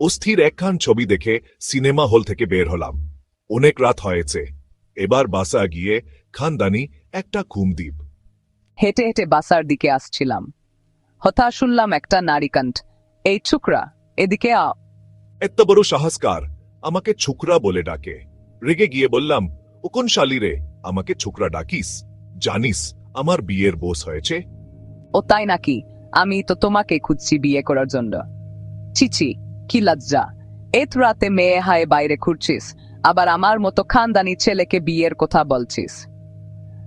অস্থির একখান ছবি দেখে সিনেমা হল থেকে বের হলাম। অনেক রাত হয়েছে। এবার বাসা গিয়ে খানদানি একটা ঘুমদ্বীপ। হেঁটে হেঁটে বাসার দিকে আসছিলাম, হঠাৎ শুনলাম একটা নারীকাণ্ঠ, এই ছুকরা, এদিকে আ। এত বড় সাহসকার আমাকে ছুকরা বলে ডাকে। রেগে গিয়ে বললাম, ও কোন শালি রে, আমাকে ছুকরা ডাকিস? জানিস আমার বিয়ের বোস হয়েছে? ও তাই নাকি? আমি তো তোমাকে খুঁজছি বিয়ে করার জন্য। চিচি, কি লজ্জা! এত রাতে মেয়ে হায় বাইরে ঘুরছিস, আবার আমার মতো খানদানি ছেলেকে বিয়ের কথা বলছিস।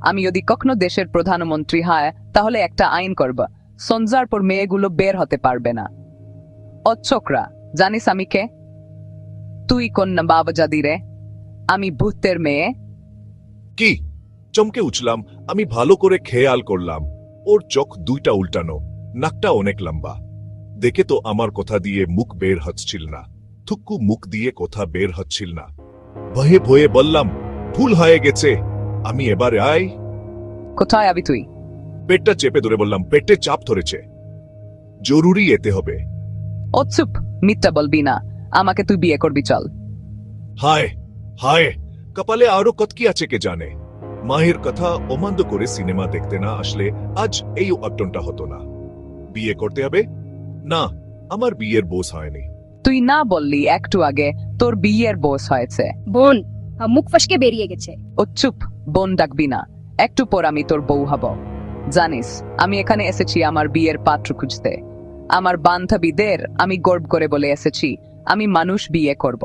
আমি যদি কখনো দেশের প্রধানমন্ত্রী হয় তাহলে একটা আইন করব, সন্ধ্যার পর মেয়েগুলো বের হতে পারবে না। ও ছোকরা, জানিস আমি কে? তুই কোন বাবাজাদি রে? আমি ভূতের মেয়ে। কি? চমকে উঠলাম। আমি ভালো করে খেয়াল করলাম, ওর চোখ দুইটা উল্টানো, নাকটা অনেক লম্বা। দেখে তো আমার কথা দিয়ে মুখ বের হচ্ছিল না। থুক্কু মুখ দিয়ে কথা বের হচ্ছিল না। ভয়ে ভয়ে বললাম, ভুল হয়ে গেছে, আমি এবারে আই। কোথায় আবি তুই? পেটটা চেপে ধরে বললাম, পেটে চাপ ধরেছে, জরুরি যেতে হবে। ও চুপ, মিথ্যা বলবি না, আমাকে তুই বিয়ে করবি, চল। হায় হায়, কপালে আরো কত কি আছে কে জানে। মায়ের কথা অমান্য করে সিনেমা দেখতে না আসলে আজ এই অঘটনটা হতো না। বিয়ে করতে হবে? না, আমার বিয়ের বোস হয়নি। তুই না বললি একটু আগে তোর বিয়ের বোস হয়েছে? বোন, মুখ ফসকে বেরিয়ে গেছে। ও চুপ, বোন ডাকবি না, একটু পর আমি তোর বউ হব। জানিস আমি এখানে এসেছি আমার বিয়ের পাত্র খুঁজতে। আমার বান্ধবীদের আমি গর্ব করে বলে এসেছি আমি মানুষ বিয়ে করব।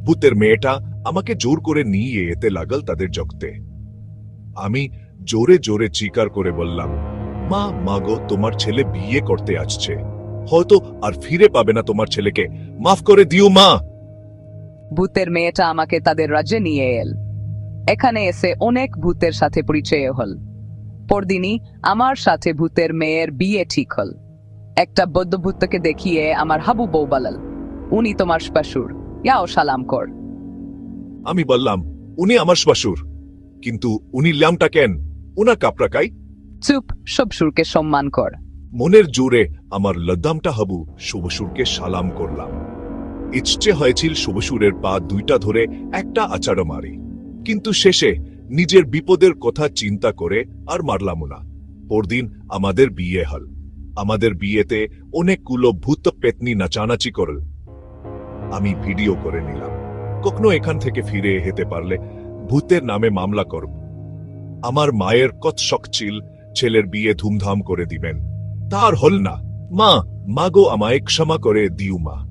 ভূতের মেয়েটা আমাকে জোর করে নিয়ে এতে লাগল তাদের জগতে। আমি জোরে জোরে চিৎকার করে বললাম, মা মাগো, তোমার ছেলে বিয়ে করতে আসছে, হয়তো আর ফিরে পাবে না তোমার ছেলেকে, মাফ করে দিও মা। ভূতের মেয়েটা আমাকে তাদের রাজ্যে নিয়ে এল। এখানে এসে অনেক ভূতের সাথে পরিচয় হল। পরদিনই আমার সাথে ভূতের মেয়ের বিয়ে ঠিক হল। একটা বৌদ্ধ ভূতকে দেখিয়ে আমার হাবু বউ বলাল, উনি তোমার শ্বশুর, ইয়াও সালাম কর। আমি বললাম, উনি আমার শ্বশুর, কিন্তু উনি ল্যামটা কেন? উনার কাপড়াকাই। চুপ, সব সুরকে সম্মান কর। মনের জোরে আমার লদ্দামটা হাবু শুভসুরকে সালাম করলাম। ইচ্ছে হয়েছিল শুভসুরের পা দুইটা ধরে একটা আচাড় মারি, কিন্তু শেষে নিজের বিপদের কথা চিন্তা করে আর মারলাম না। পরদিন আমাদের বিয়ে হল। আমাদের বিয়েতে অনেকগুলো ভূত পেতনি নাচানাচি করল। আমি ভিডিও করে নিলাম। কখনো এখান থেকে ফিরে যেতে পারলে ভূতের নামে মামলা করব। আমার মায়ের কত শখ ছিল ছেলের বিয়ে ধুমধাম করে দিবেন, তার হল না। মা মাগো, আমায় ক্ষমা করে দিও মা।